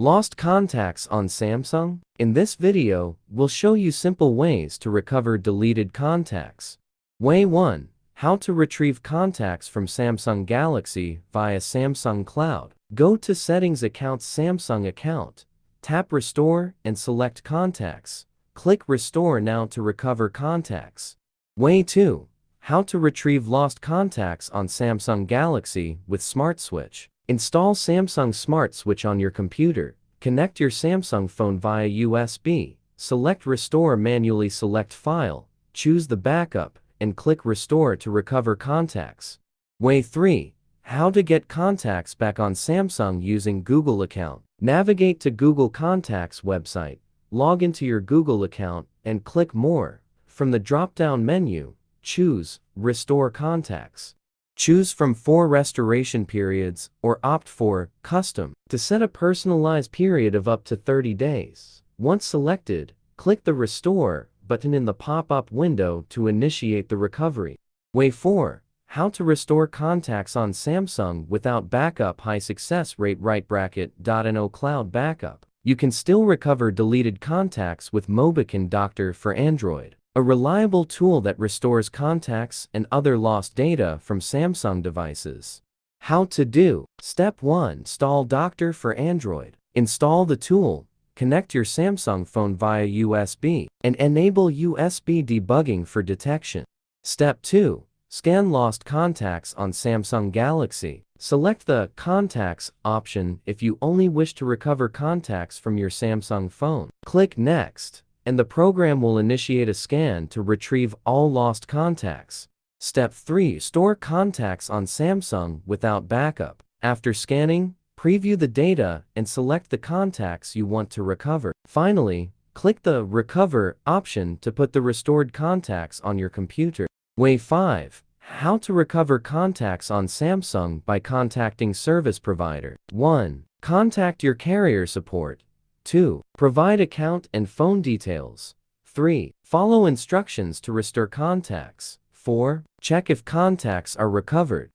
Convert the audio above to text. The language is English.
Lost contacts on Samsung? In this video, we'll show you simple ways to recover deleted contacts. Way 1. How to retrieve contacts from Samsung Galaxy via Samsung Cloud. Go to Settings Accounts Samsung account. Tap Restore and select Contacts. Click Restore now to recover contacts. Way 2. How to retrieve lost contacts on Samsung Galaxy with Smart Switch. Install Samsung Smart Switch on your computer. Connect your Samsung phone via USB. Select Restore, manually select File, choose the backup, and click Restore to recover contacts. Way 3. How to get contacts back on Samsung using Google account. Navigate to Google Contacts website, log into your Google account, and click More. From the drop-down menu, choose Restore Contacts. Choose from 4 restoration periods or opt for Custom to set a personalized period of up to 30 days. Once selected, click the Restore button in the pop-up window to initiate the recovery. Way 4. How to restore contacts on Samsung without backup. High success rate. No cloud backup. You can still recover deleted contacts with Mobican Doctor for Android, a reliable tool that restores contacts and other lost data from Samsung devices. How to do. Step 1. Install Doctor for Android. Install the tool, connect your Samsung phone via USB, and enable USB debugging for detection. Step 2. Scan lost contacts on Samsung Galaxy. Select the Contacts option if you only wish to recover contacts from your Samsung phone. Click Next, and the program will initiate a scan to retrieve all lost contacts. Step 3. Store contacts on Samsung without backup. After scanning, preview the data and select the contacts you want to recover. Finally, click the Recover option to put the restored contacts on your computer. Way 5. How to recover contacts on Samsung by contacting service provider. 1. Contact your carrier support. 2. Provide account and phone details. 3. Follow instructions to restore contacts. 4. Check if contacts are recovered.